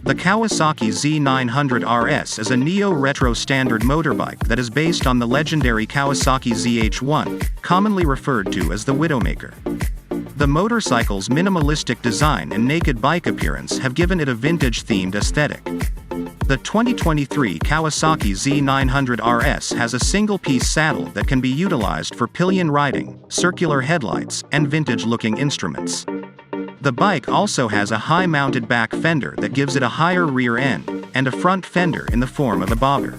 The Kawasaki Z900 RS is a neo-retro standard motorbike that is based on the legendary Kawasaki ZH1, commonly referred to as the Widowmaker. The motorcycle's minimalistic design and naked bike appearance have given it a vintage-themed aesthetic. The 2023 Kawasaki Z900 RS has a single-piece saddle that can be utilized for pillion riding, circular headlights, and vintage-looking instruments. The bike also has a high-mounted back fender that gives it a higher rear end, and a front fender in the form of a bobber.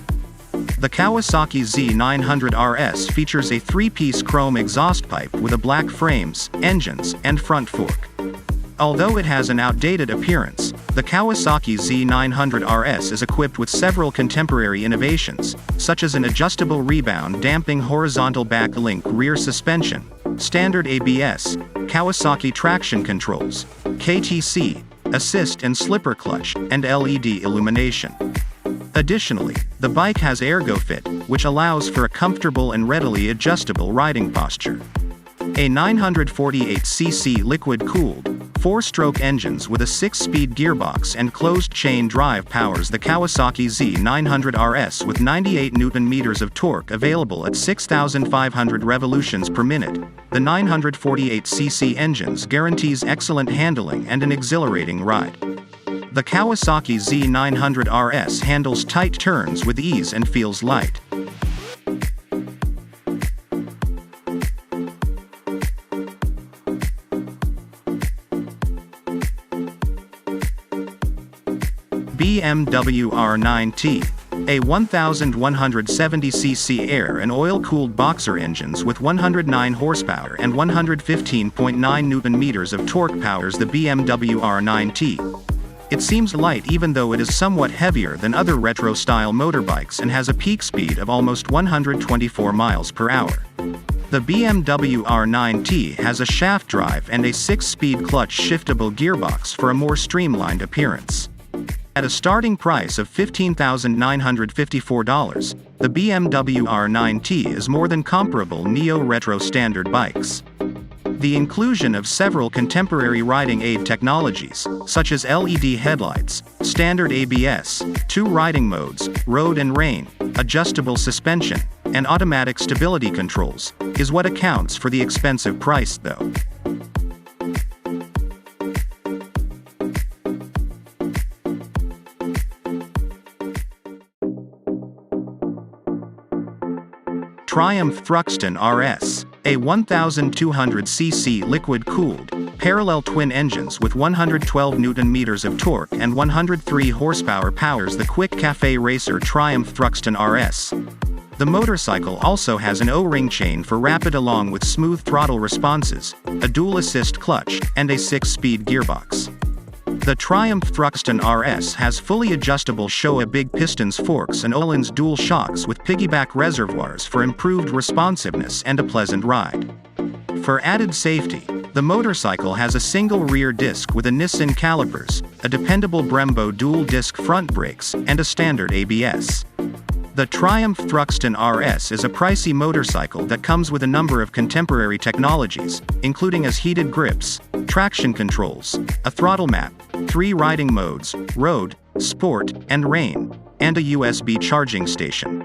The Kawasaki Z900 RS features a three-piece chrome exhaust pipe with a black frames, engines, and front fork. Although it has an outdated appearance, the Kawasaki Z900 RS is equipped with several contemporary innovations, such as an adjustable rebound damping horizontal back link rear suspension, standard ABS, Kawasaki traction controls, KTC, assist and slipper clutch, and LED illumination. Additionally, the bike has ErgoFit, which allows for a comfortable and readily adjustable riding posture. A 948cc liquid-cooled, 4-stroke engines with a 6-speed gearbox and closed-chain drive powers the Kawasaki Z900 RS with 98 Nm of torque available at 6,500 revolutions per minute. The 948cc engines guarantees excellent handling and an exhilarating ride. The Kawasaki Z900 RS handles tight turns with ease and feels light. BMW R9T. A 1,170cc air and oil-cooled boxer engines with 109 horsepower and 115.9 Nm of torque powers the BMW R9T. It seems light even though it is somewhat heavier than other retro-style motorbikes and has a peak speed of almost 124 miles per hour. The BMW R9T has a shaft drive and a 6-speed clutch shiftable gearbox for a more streamlined appearance. At a starting price of $15,954, the BMW R9T is more than comparable neo-retro standard bikes. The inclusion of several contemporary riding aid technologies, such as LED headlights, standard ABS, 2 riding modes, road and rain, adjustable suspension, and automatic stability controls, is what accounts for the expensive price though. Triumph Thruxton RS. A 1,200cc liquid-cooled, parallel twin engines with 112 Nm of torque and 103 horsepower powers the quick cafe racer Triumph Thruxton RS. The motorcycle also has an O-ring chain for rapid along with smooth throttle responses, a dual-assist clutch, and a 6-speed gearbox. The Triumph Thruxton RS has fully adjustable Showa big pistons forks and Öhlins dual shocks with piggyback reservoirs for improved responsiveness and a pleasant ride. For added safety, the motorcycle has a single rear disc with a Nissin calipers, a dependable Brembo dual-disc front brakes, and a standard ABS. The Triumph Thruxton RS is a pricey motorcycle that comes with a number of contemporary technologies, including as heated grips, traction controls, a throttle map, 3 riding modes, road, sport, and rain, and a USB charging station.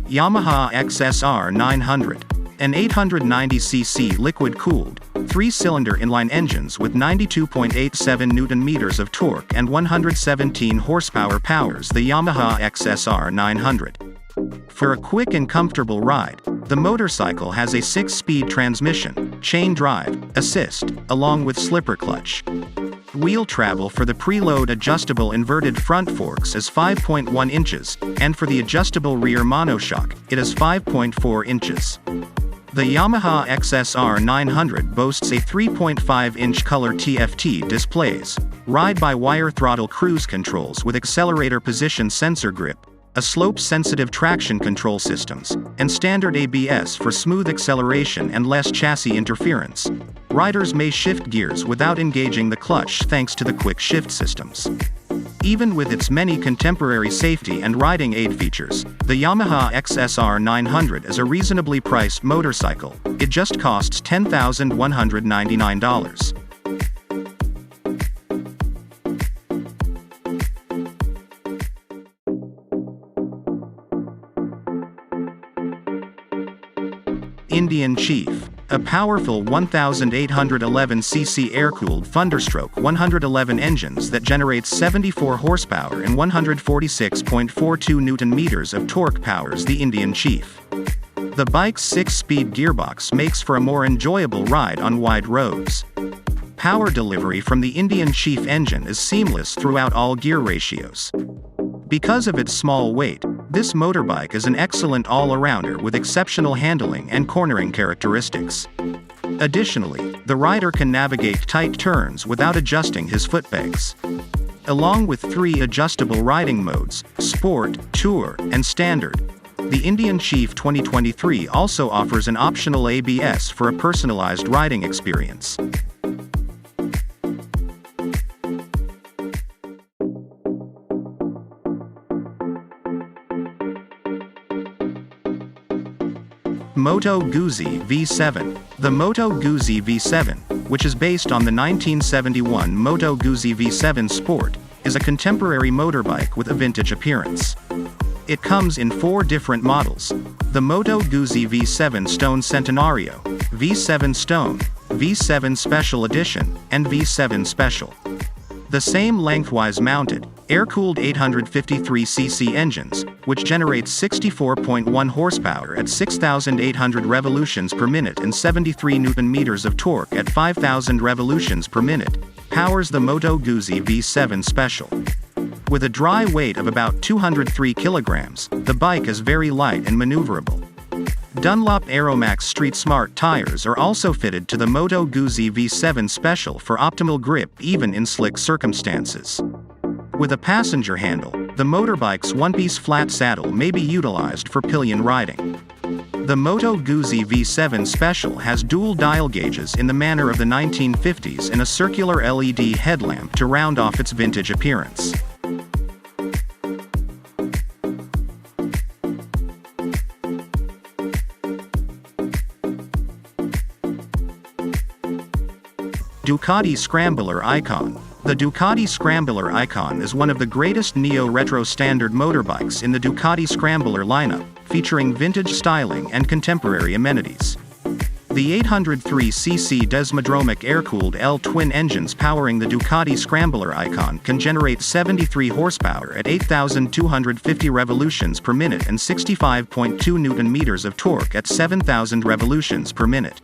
Yamaha XR900. An 890cc liquid-cooled, 3-cylinder inline engines with 92.87 Nm of torque and 117 horsepower powers the Yamaha XR900. For a quick and comfortable ride, the motorcycle has a 6-speed transmission, chain drive, assist, along with slipper clutch. Wheel travel for the preload adjustable inverted front forks is 5.1 inches, and for the adjustable rear monoshock, it is 5.4 inches. The Yamaha XR900 boasts a 3.5-inch color TFT displays, ride-by-wire throttle cruise controls with accelerator position sensor grip, a slope-sensitive traction control systems, and standard ABS for smooth acceleration and less chassis interference. Riders may shift gears without engaging the clutch thanks to the quick shift systems. Even with its many contemporary safety and riding aid features, the Yamaha XR900 is a reasonably priced motorcycle. It just costs $10,199. Indian Chief. A powerful 1,811cc air-cooled Thunderstroke 111 engines that generates 74 horsepower and 146.42 Nm of torque powers the Indian Chief. The bike's 6-speed gearbox makes for a more enjoyable ride on wide roads. Power delivery from the Indian Chief engine is seamless throughout all gear ratios. Because of its small weight, this motorbike is an excellent all-arounder with exceptional handling and cornering characteristics. Additionally, the rider can navigate tight turns without adjusting his foot pegs. Along with 3 adjustable riding modes, Sport, Tour, and Standard, the Indian Chief 2023 also offers an optional ABS for a personalized riding experience. Moto Guzi V7. The Moto Guzi V7, which is based on the 1971 Moto Guzi V7 Sport, is a contemporary motorbike with a vintage appearance. It comes in 4 different models: the Moto Guzi V7 Stone Centenario, V7 Stone, V7 Special Edition, and V7 Special. The same lengthwise mounted, air-cooled 853cc engines, which generate 64.1 horsepower at 6,800 revolutions per minute and 73 Nm of torque at 5,000 revolutions per minute, powers the Moto Guzi V7 Special. With a dry weight of about 203 kilograms, the bike is very light and maneuverable. Dunlop Aeromax Street Smart tires are also fitted to the Moto Guzi V7 Special for optimal grip even in slick circumstances. With a passenger handle, the motorbike's one-piece flat saddle may be utilized for pillion riding. The Moto Guzi V7 Special has dual dial gauges in the manner of the 1950s and a circular LED headlamp to round off its vintage appearance. Ducati Scrambler Icon. The Ducati Scrambler Icon is one of the greatest neo-retro standard motorbikes in the Ducati Scrambler lineup, featuring vintage styling and contemporary amenities. The 803cc Desmodromic air-cooled L-twin engines powering the Ducati Scrambler Icon can generate 73 horsepower at 8,250 revolutions per minute and 65.2 Nm of torque at 7,000 revolutions per minute.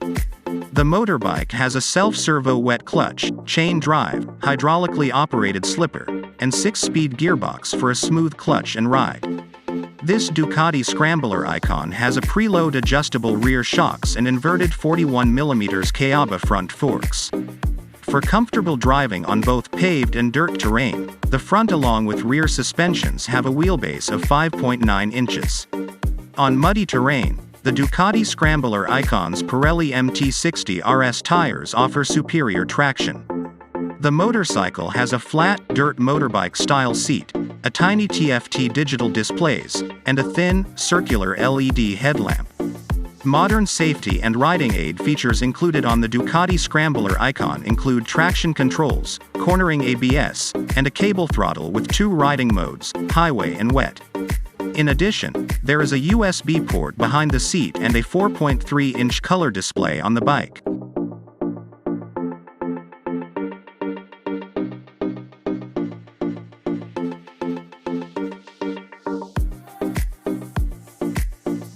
The motorbike has a self-servo wet clutch, chain drive, hydraulically operated slipper, and 6-speed gearbox for a smooth clutch and ride. This Ducati Scrambler Icon has a preload adjustable rear shocks and inverted 41mm Kawasaki front forks. For comfortable driving on both paved and dirt terrain, the front along with rear suspensions have a wheelbase of 5.9 inches. On muddy terrain, the Ducati Scrambler Icon's Pirelli MT60 RS tires offer superior traction. The motorcycle has a flat, dirt motorbike-style seat, a tiny TFT digital displays, and a thin, circular LED headlamp. Modern safety and riding aid features included on the Ducati Scrambler Icon include traction controls, cornering ABS, and a cable throttle with 2 riding modes, highway and wet. In addition, there is a USB port behind the seat and a 4.3-inch color display on the bike.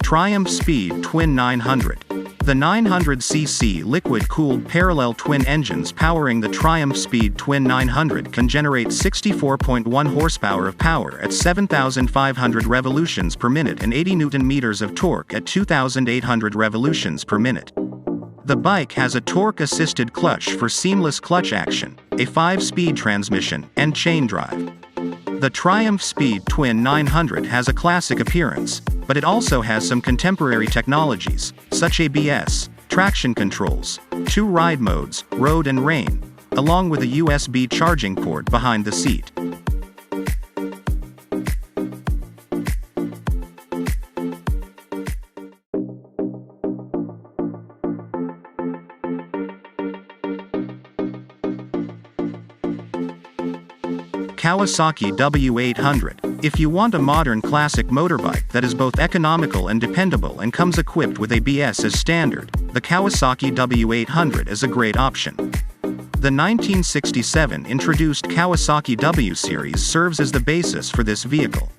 Triumph Speed Twin 900. The 900cc liquid-cooled parallel twin engines powering the Triumph Speed Twin 900 can generate 64.1 horsepower of power at 7,500 revolutions per minute and 80 Nm of torque at 2,800 revolutions per minute. The bike has a torque-assisted clutch for seamless clutch action, a 5-speed transmission, and chain drive. The Triumph Speed Twin 900 has a classic appearance, but it also has some contemporary technologies, such ABS, traction controls, 2 ride modes, road and rain, along with a USB charging port behind the seat. Kawasaki W800. If you want a modern classic motorbike that is both economical and dependable and comes equipped with ABS as standard, the Kawasaki W800 is a great option. The 1967 introduced Kawasaki W series serves as the basis for this vehicle.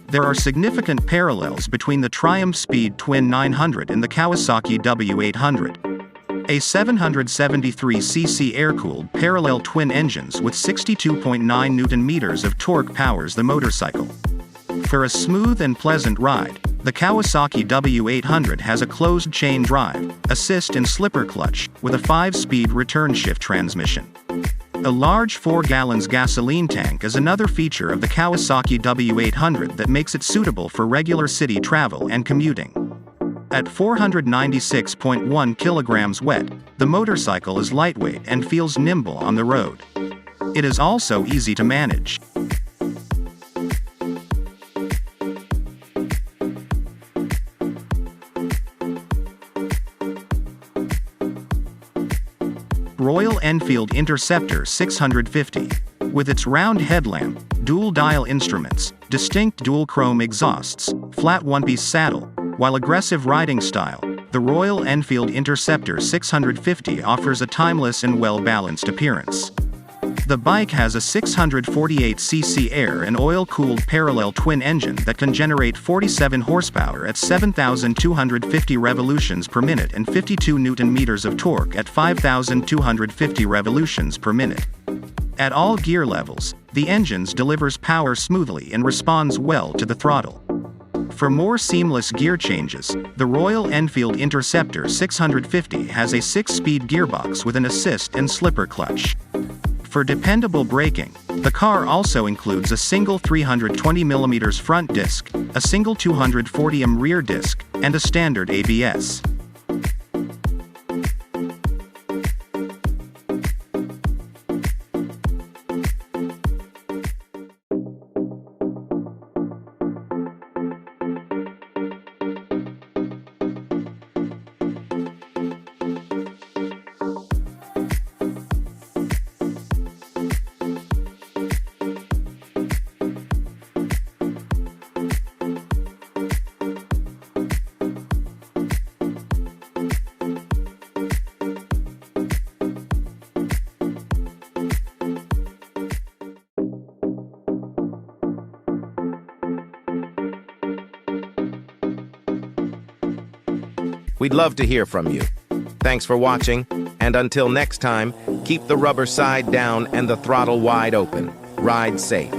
There are significant parallels between the Triumph Speed Twin 900 and the Kawasaki W800. A 773cc air-cooled parallel twin engines with 62.9 Nm of torque powers the motorcycle. For a smooth and pleasant ride, the Kawasaki W800 has a closed-chain drive, assist and slipper clutch, with a 5-speed return-shift transmission. A large 4 gallons gasoline tank is another feature of the Kawasaki W800 that makes it suitable for regular city travel and commuting. At 496.1 kilograms wet, the motorcycle is lightweight and feels nimble on the road. It is also easy to manage. Royal Enfield Interceptor 650. With its round headlamp, dual-dial instruments, distinct dual-chrome exhausts, flat one-piece saddle, while aggressive riding style, the Royal Enfield Interceptor 650 offers a timeless and well-balanced appearance. The bike has a 648cc air and oil-cooled parallel twin engine that can generate 47 horsepower at 7,250 revolutions per minute and 52 Nm of torque at 5,250 revolutions per minute. At all gear levels, the engine delivers power smoothly and responds well to the throttle. For more seamless gear changes, the Royal Enfield Interceptor 650 has a 6-speed gearbox with an assist and slipper clutch. For dependable braking, the car also includes a single 320mm front disc, a single 240mm rear disc, and a standard ABS. We'd love to hear from you. Thanks for watching, and until next time, keep the rubber side down and the throttle wide open. Ride safe.